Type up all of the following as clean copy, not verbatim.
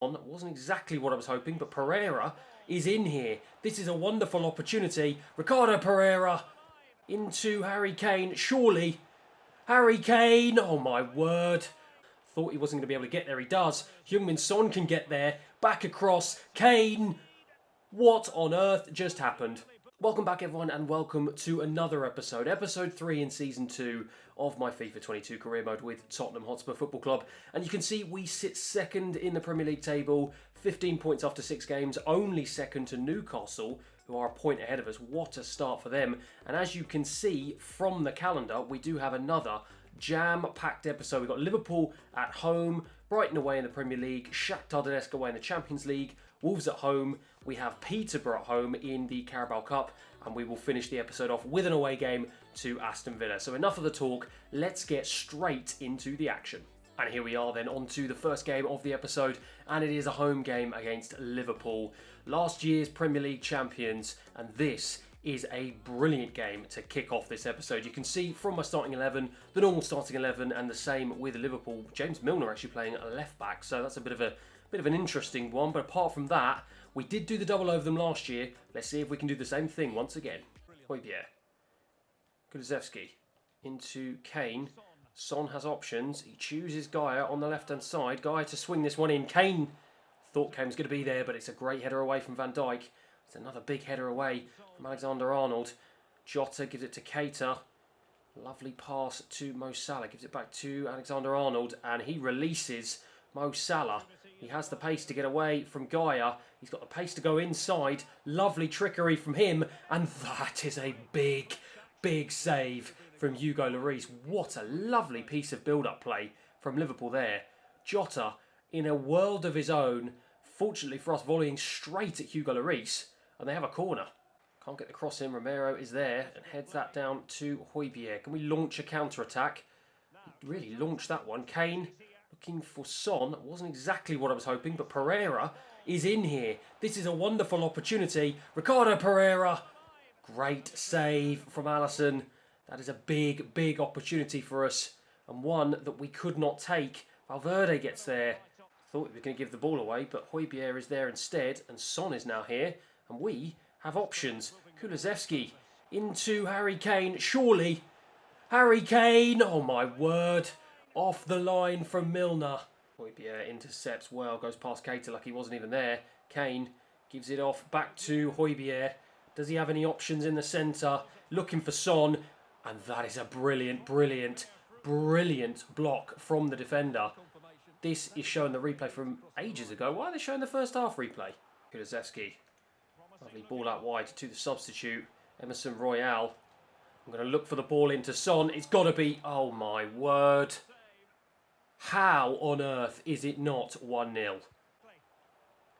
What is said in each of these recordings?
Wasn't exactly what I was hoping, but Pereira is in here. This is a wonderful opportunity. Ricardo Pereira into Harry Kane. Surely, Harry Kane. Oh my word. Thought he wasn't going to be able to get there. He does. Heung-min Son can get there. Back across. Kane. What on earth just happened? Welcome back everyone and welcome to another episode. Episode 3 in Season 2 of my FIFA 22 career mode with Tottenham Hotspur Football Club. And you can see we sit second in the Premier League table, 15 points after 6 games, only second to Newcastle, who are a point ahead of us. What a start for them. And as you can see from the calendar, we do have another jam-packed episode. We've got Liverpool at home, Brighton away in the Premier League, Shakhtar Donetsk away in the Champions League, Wolves at home, we have Peterborough at home in the Carabao Cup, and we will finish the episode off with an away game to Aston Villa. So enough of the talk, let's get straight into the action. And here we are then on to the first game of the episode, and it is a home game against Liverpool, last year's Premier League champions, and this is a brilliant game to kick off this episode. You can see from my starting 11, the normal starting 11, and the same with Liverpool. James Milner actually playing at a left back, so that's a bit of an interesting one. But apart from that, we did do the double over them last year. Let's see if we can do the same thing once again. Højbjerg, Kulusevski into Kane. Son has options. He chooses Gaia on the left-hand side. Gaia to swing this one in. Kane thought Kane was going to be there, but it's a great header away from Van Dijk. It's another big header away from Alexander-Arnold. Jota gives it to Keita. Lovely pass to Mo Salah. Gives it back to Alexander-Arnold, and he releases Mo Salah. He has the pace to get away from Gaia. He's got the pace to go inside. Lovely trickery from him, and that is a big, big save from Hugo Lloris. What a lovely piece of build-up play from Liverpool there. Jota, in a world of his own, fortunately for us, volleying straight at Hugo Lloris, and they have a corner. Can't get the cross in. Romero is there and heads that down to Højbjerg. Can we launch a counter-attack? Really launched that one. Kane looking for Son. Wasn't exactly what I was hoping, but Pereira is in here. This is a wonderful opportunity. Ricardo Pereira. Great save from Alisson. That is a big, big opportunity for us, and one that we could not take. Valverde gets there. Thought we were going to give the ball away, but Højbjerg is there instead, and Son is now here, and we have options. Kulusevski into Harry Kane. Surely, Harry Kane. Oh my word. Off the line from Milner. Højbjerg intercepts well, goes past Keita like he wasn't even there. Kane gives it off back to Højbjerg. Does he have any options in the centre? Looking for Son, and that is a brilliant, brilliant, brilliant block from the defender. This is showing the replay from ages ago. Why are they showing the first half replay? Kulusevski. Lovely ball out wide to the substitute, Emerson Royale. I'm going to look for the ball into Son. It's got to be... Oh my word. How on earth is it not 1-0?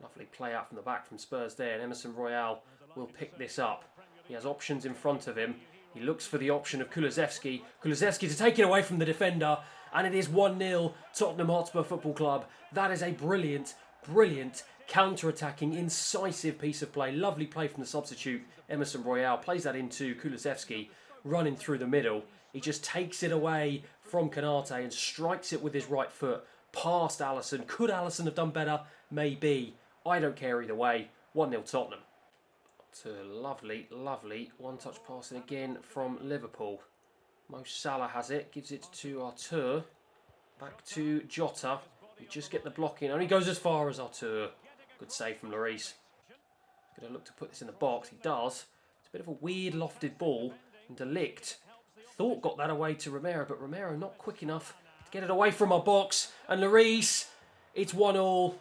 Lovely play out from the back from Spurs there, and Emerson Royale will pick this up. He has options in front of him. He looks for the option of Kulusevski. Kulusevski to take it away from the defender, and it is 1-0 Tottenham Hotspur Football Club. That is a brilliant, brilliant counter-attacking, incisive piece of play. Lovely play from the substitute. Emerson Royale plays that into Kulusevski, running through the middle. He just takes it away from Konate and strikes it with his right foot past Alisson. Could Alisson have done better? Maybe. I don't care either way. 1-0 Tottenham. To lovely, lovely one-touch passing again from Liverpool. Mo Salah has it, gives it to Artur. Back to Jota. We just get the block in. Only goes as far as Artur. Good save from Lloris. Going to look to put this in the box. He does. It's a bit of a weird lofted ball. And De Ligt thought got that away to Romero, but Romero not quick enough to get it away from our box. And Lloris, it's 1-1.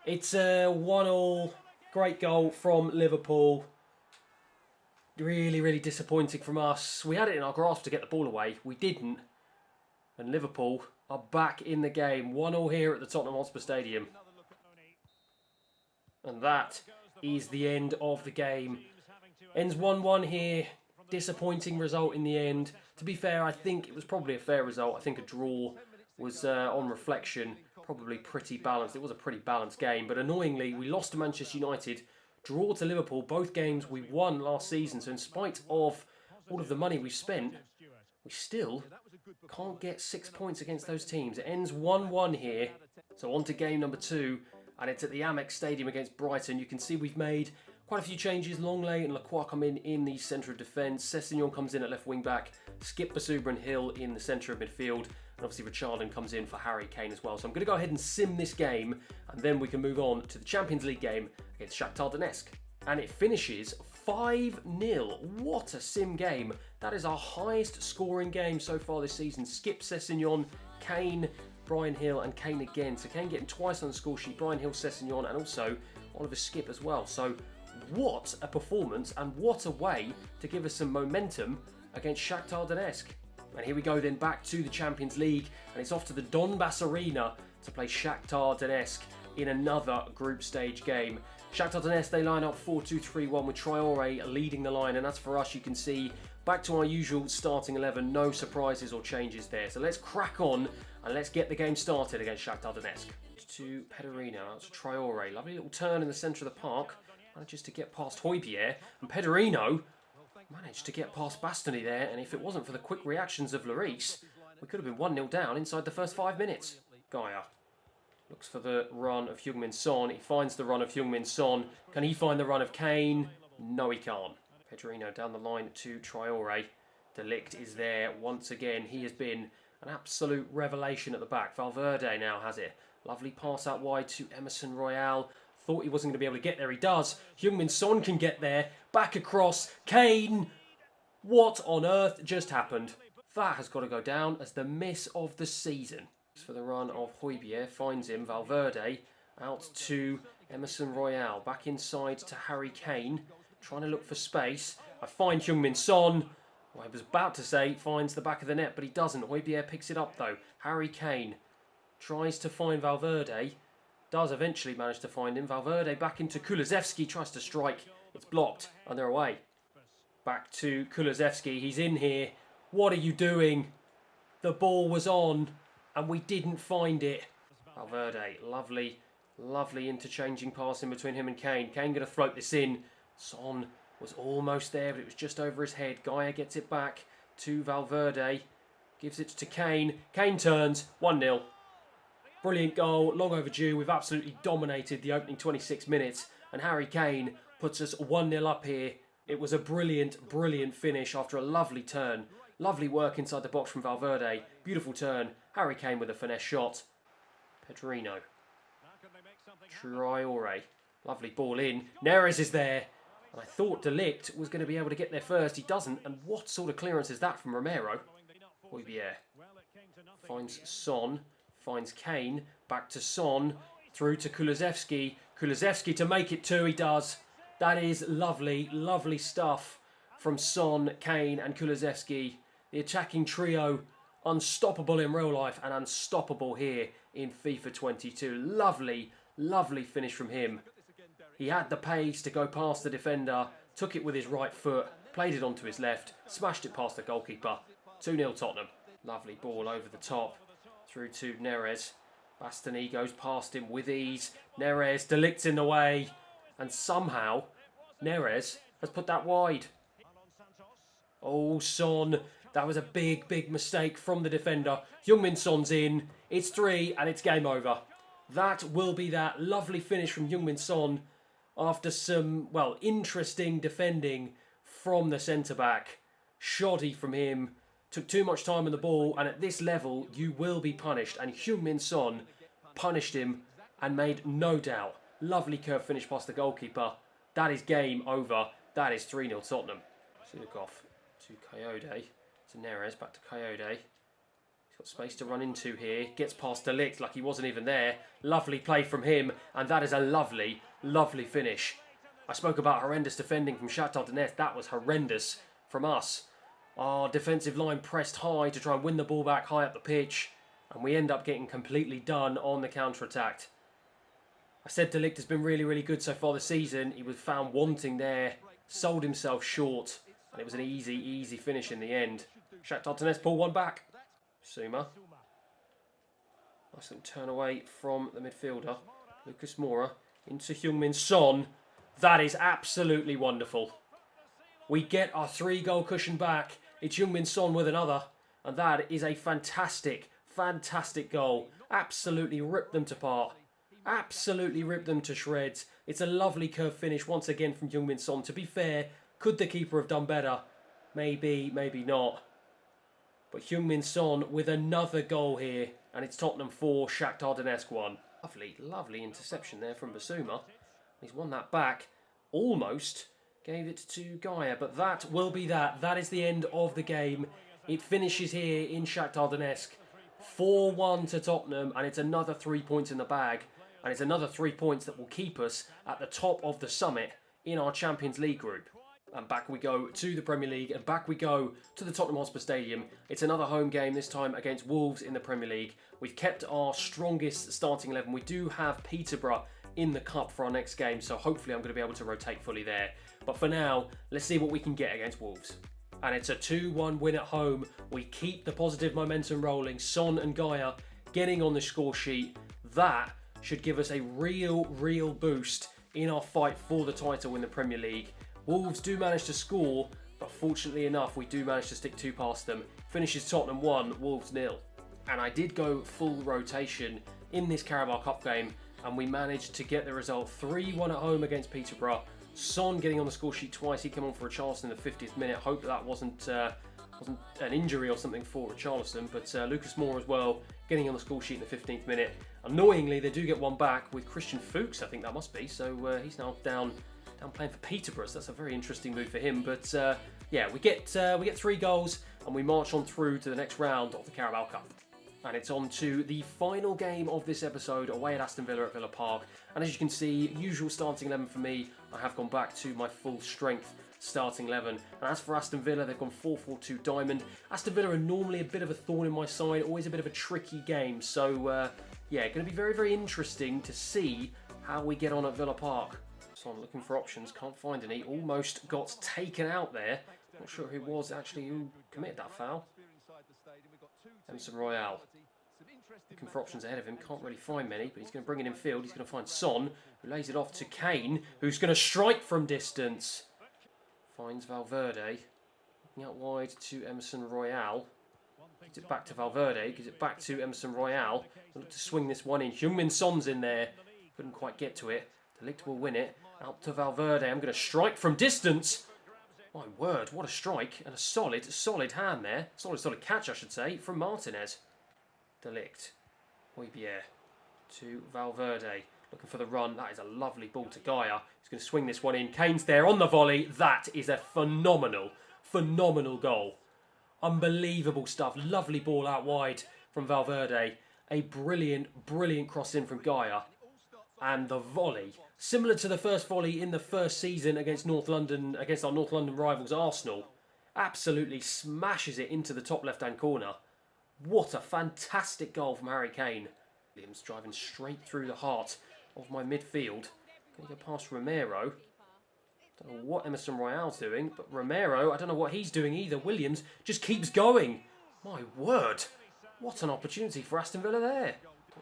It's a 1-1. Great goal from Liverpool. Really, really disappointing from us. We had it in our grasp to get the ball away. We didn't. And Liverpool are back in the game. 1-1 here at the Tottenham Hotspur Stadium. And that is the end of the game. Ends 1-1 here. Disappointing result in the end. To be fair, I think it was probably a fair result. I think a draw was, on reflection, probably pretty balanced. It was a pretty balanced game. But annoyingly, we lost to Manchester United. Draw to Liverpool. Both games we won last season. So in spite of all of the money we've spent, we still can't get 6 points against those teams. It ends 1-1 here. So on to game number 2. and it's at the Amex Stadium against Brighton. You can see we've made quite a few changes. Longley and Lacroix come in the centre of defence. Sessegnon comes in at left wing back. Skip Basubra and Hill in the centre of midfield. And obviously Richarlison comes in for Harry Kane as well. So I'm going to go ahead and sim this game, and then we can move on to the Champions League game against Shakhtar Donetsk. And it finishes 5-0. What a sim game. That is our highest scoring game so far this season. Skip, Sessegnon, Kane, Brian Hill and Kane again. So Kane getting twice on the score sheet. Brian Hill, Sessegnon and also Oliver Skip as well. So what a performance, and what a way to give us some momentum against Shakhtar Donetsk. And here we go then back to the Champions League, and it's off to the Donbass Arena to play Shakhtar Donetsk in another group stage game. Shakhtar Donetsk, they line up 4-2-3-1 with Traore leading the line, and as for us, you can see back to our usual starting 11, no surprises or changes there. So let's crack on and let's get the game started against Shakhtar Donetsk. To Peterborough, to Traore, lovely little turn in the centre of the park, manages to get past Højbjerg, and Peterborough managed to get past Bastoni there, and if it wasn't for the quick reactions of Lloris, we could have been 1-0 down inside the first 5 minutes. Gaia looks for the run of Heung-min Son. He finds the run of Heung-min Son. Can he find the run of Kane? No, he can't. Pedrino down the line to Traore. De Ligt is there once again. He has been an absolute revelation at the back. Valverde now has it. Lovely pass out wide to Emerson Royale. Thought he wasn't going to be able to get there. He does. Heung-min Son can get there. Back across. Kane. What on earth just happened? That has got to go down as the miss of the season. For the run of Højbjerg, finds him. Valverde out to Emerson Royale. Back inside to Harry Kane. Trying to look for space. I find Heung-min Son. Well, I was about to say finds the back of the net, but he doesn't. Højbjerg picks it up though. Harry Kane tries to find Valverde. Does eventually manage to find him. Valverde back into Kulusevski. Tries to strike. It's blocked and they're away. Back to Kulusevski. He's in here. What are you doing? The ball was on and we didn't find it. Valverde. Lovely, lovely interchanging pass in between him and Kane. Kane going to float this in. Son was almost there, but it was just over his head. Gaia gets it back to Valverde. Gives it to Kane. Kane turns. 1-0. Brilliant goal. Long overdue. We've absolutely dominated the opening 26 minutes. And Harry Kane puts us 1-0 up here. It was a brilliant, brilliant finish after a lovely turn. Lovely work inside the box from Valverde. Beautiful turn. Harry Kane with a finesse shot. Pedrino. Traore. Lovely ball in. Neres is there. And I thought De Ligt was going to be able to get there first. He doesn't. And what sort of clearance is that from Romero? Højbjerg finds Son. Finds Kane. Back to Son. Through to Kulusevski. Kulusevski to make it 2. He does. That is lovely, lovely stuff from Son, Kane and Kulusevski. The attacking trio, unstoppable in real life and unstoppable here in FIFA 22. Lovely, lovely finish from him. He had the pace to go past the defender, took it with his right foot, played it onto his left, smashed it past the goalkeeper. 2-0 Tottenham. Lovely ball over the top, through to Neres. Bastoni goes past him with ease. Neres, De Ligt's in the way. And somehow, Neres has put that wide. Oh, Son. That was a big, big mistake from the defender. Heung-min Son's in. It's 3 and it's game over. That will be that lovely finish from Heung-min Son after some, well, interesting defending from the centre-back. Shoddy from him. Took too much time on the ball, and at this level, you will be punished. And Heung-min Son punished him and made no doubt. Lovely curve finish past the goalkeeper. That is game over. That is 3-0 Tottenham. Sudakov to Coyote. To Neres, back to Coyote. He's got space to run into here. Gets past De Ligt like he wasn't even there. Lovely play from him. And that is a lovely, lovely finish. I spoke about horrendous defending from Shakhtar Donetsk. That was horrendous from us. Our defensive line pressed high to try and win the ball back high up the pitch. And we end up getting completely done on the counter-attack. I said De Ligt has been really, really good so far this season. He was found wanting there. Sold himself short. And it was an easy, easy finish in the end. Shakhtar Donetsk pull one back. Suma. Nice little turn away from the midfielder. Lucas Moura into Heung-min Son. That is absolutely wonderful. We get our 3-goal cushion back. It's Heung-min Son with another. And that is a fantastic, fantastic goal. Absolutely ripped them to part. Absolutely ripped them to shreds. It's a lovely curved finish once again from Heung-min Son. To be fair, could the keeper have done better? Maybe, maybe not. But Heung-min Son with another goal here. And it's Tottenham 4, Shakhtar Donetsk 1. Lovely, lovely interception there from Basuma. He's won that back. Almost gave it to Gaia. But that will be that. That is the end of the game. It finishes here in Shakhtar Donetsk. 4-1 to Tottenham. And it's another 3 points in the bag. And it's another 3 points that will keep us at the top of the summit in our Champions League group. And back we go to the Premier League, and back we go to the Tottenham Hotspur Stadium. It's another home game, this time against Wolves in the Premier League. We've kept our strongest starting 11. We do have Peterborough in the cup for our next game, so hopefully I'm going to be able to rotate fully there. But for now, let's see what we can get against Wolves. And it's a 2-1 win at home. We keep the positive momentum rolling. Son and Gaia getting on the score sheet. That should give us a real boost in our fight for the title in the Premier League. Wolves do manage to score, but fortunately enough, we do manage to stick 2 past them. Finishes Tottenham 1, Wolves 0. And I did go full rotation in this Carabao Cup game, and we managed to get the result 3-1 at home against Peterborough. Son getting on the score sheet twice. He came on for Richarlison in the 50th minute. Hope that wasn't an injury or something for Richarlison, but Lucas Moore as well getting on the score sheet in the 15th minute. Annoyingly, they do get one back with Christian Fuchs, I think that must be. So he's now down playing for Peterborough. So that's a very interesting move for him. But yeah, we get 3 goals and we march on through to the next round of the Carabao Cup. And it's on to the final game of this episode away at Aston Villa at Villa Park. And as you can see, usual starting 11 for me. I have gone back to my full strength starting 11. And as for Aston Villa, they've gone 4-4-2 diamond. Aston Villa are normally a bit of a thorn in my side, always a bit of a tricky game. So yeah, going to be very interesting to see how we get on at Villa Park. So I'm looking for options, can't find any. Almost got taken out there. Not sure who was actually who committed that foul. Emerson Royale. Looking for options ahead of him, can't really find many, but he's going to bring it in field. He's going to find Son, who lays it off to Kane, who's going to strike from distance. Finds Valverde. Looking out wide to Emerson Royale. Gives it back to Valverde, gives it back to Emerson Royale. Look to swing this one in. Heung-min Son's in there. Couldn't quite get to it. De Ligt will win it. Out to Valverde. I'm going to strike from distance. My word, what a strike. And a solid hand there. Solid catch, I should say, from Martinez. De Ligt. Højbjerg to Valverde. Looking for the run. That is a lovely ball to Gaia. He's going to swing this one in. Kane's there on the volley. That is a phenomenal goal. Unbelievable stuff. Lovely ball out wide from Valverde. A brilliant cross in from Gaia. And the volley, similar to the first volley in the first season against our North London rivals Arsenal, absolutely smashes it into the top left-hand corner. What a fantastic goal from Harry Kane. Williams driving straight through the heart of my midfield. Going to go past Romero. Don't know what Emerson Royale's doing, but Romero, I don't know what he's doing either. Williams just keeps going. My word, what an opportunity for Aston Villa there.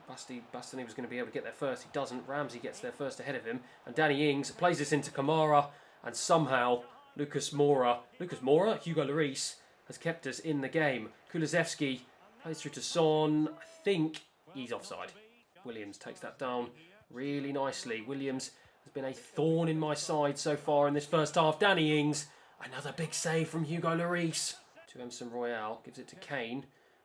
Bastoni was going to be able to get there first. He doesn't. Ramsey gets there first ahead of him. And Danny Ings plays this into Kamara. And somehow, Lucas Moura, Hugo Lloris, has kept us in the game. Kulusevski plays through to Son. I think he's offside. Williams takes that down really nicely. Williams has been a thorn in my side so far in this first half. Danny Ings, another big save from Hugo Lloris. To Emerson Royale, gives it to Kane.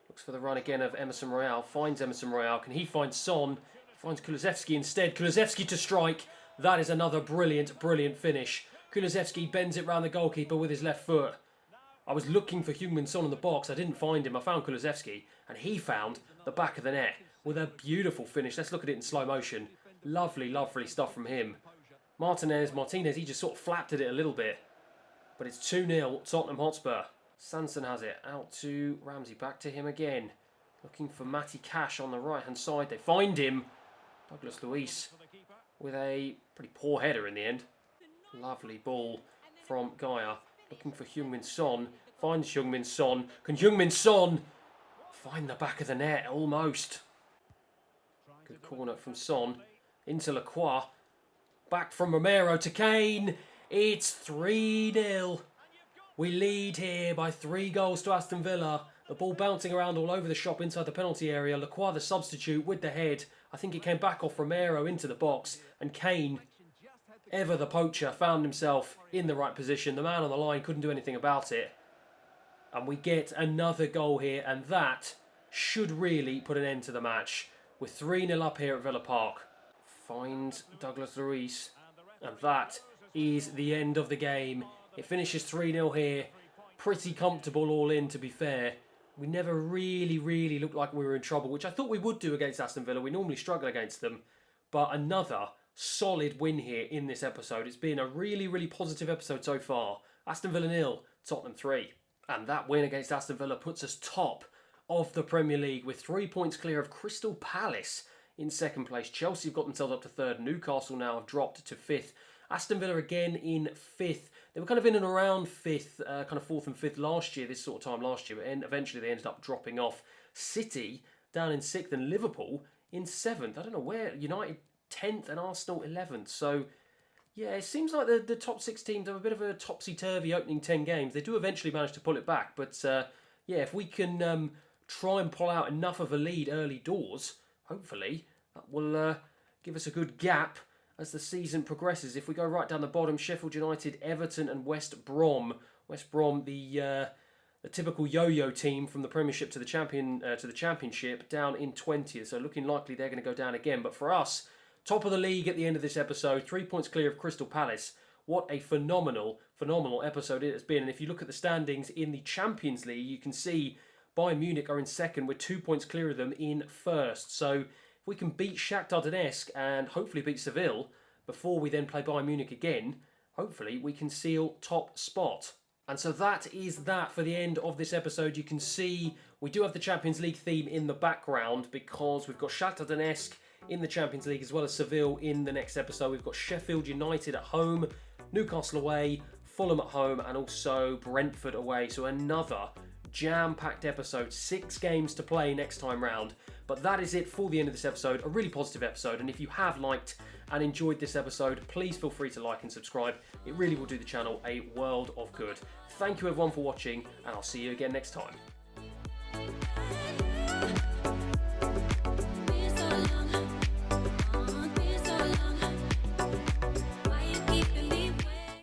Looks for the run again of Emerson Royale. Finds Emerson Royale. Can he find Son? Finds Kulusevski instead. Kulusevski to strike. That is another brilliant finish. Kulusevski bends it round the goalkeeper with his left foot. I was looking for Heung-min Son in the box. I didn't find him. I found Kulusevski. And he found the back of the net with a beautiful finish. Let's look at it in slow motion. Lovely stuff from him. Martinez, he just sort of flapped at it a little bit. But it's 2-0 Tottenham Hotspur. Sanson has it, out to Ramsey, back to him again. Looking for Matty Cash on the right-hand side. They find him. Douglas Luiz with a pretty poor header in the end. Lovely ball from Gaia. Looking for Heung-min Son. Finds Heung-min Son. Can Heung-min Son find the back of the net? Almost. Good corner from Son. Into Lacroix. Back from Romero to Kane. It's 3-0. We lead here by 3 goals to Aston Villa. The ball bouncing around all over the shop inside the penalty area. Lacroix, the substitute, with the head. I think it came back off Romero into the box. And Kane, ever the poacher, found himself in the right position. The man on the line couldn't do anything about it. And we get another goal here. And that should really put an end to the match. We're 3-0 up here at Villa Park. Finds Douglas Luiz. And that is the end of the game. It finishes 3-0 here. Pretty comfortable all in, to be fair. We never really looked like we were in trouble, which I thought we would do against Aston Villa. We normally struggle against them. But another solid win here in this episode. It's been a really positive episode so far. Aston Villa 0, Tottenham 3. And that win against Aston Villa puts us top of the Premier League with 3 points clear of Crystal Palace in second place. Chelsea have got themselves up to third. Newcastle now have dropped to fifth. Aston Villa again in fifth. They were kind of in and around fifth, kind of fourth and fifth last year, this sort of time last year, but eventually they ended up dropping off. City down in sixth and Liverpool in seventh. I don't know where. United 10th and Arsenal 11th. So, yeah, it seems like the top six teams have a bit of a topsy-turvy opening 10 games. They do eventually manage to pull it back, but yeah, if we can try and pull out enough of a lead early doors, hopefully that will give us a good gap as the season progresses. If we go right down the bottom, Sheffield United, Everton and West Brom. West Brom, the typical yo-yo team from the Premiership to the Championship, down in 20th. So looking likely they're going to go down again. But for us, top of the league at the end of this episode, 3 points clear of Crystal Palace. What a phenomenal episode it has been. And if you look at the standings in the Champions League, you can see Bayern Munich are in second with 2 points clear of them in first. So if we can beat Shakhtar Donetsk and hopefully beat Seville before we then play Bayern Munich again, hopefully we can seal top spot. And so that is that for the end of this episode. You can see we do have the Champions League theme in the background because we've got Shakhtar Donetsk in the Champions League as well as Seville in the next episode. We've got Sheffield United at home, Newcastle away, Fulham at home and also Brentford away. So another jam-packed episode, 6 games to play next time round. But that is it for the end of this episode, a really positive episode. And if you have liked and enjoyed this episode, please feel free to like and subscribe. It really will do the channel a world of good. Thank you everyone for watching, and I'll see you again next time.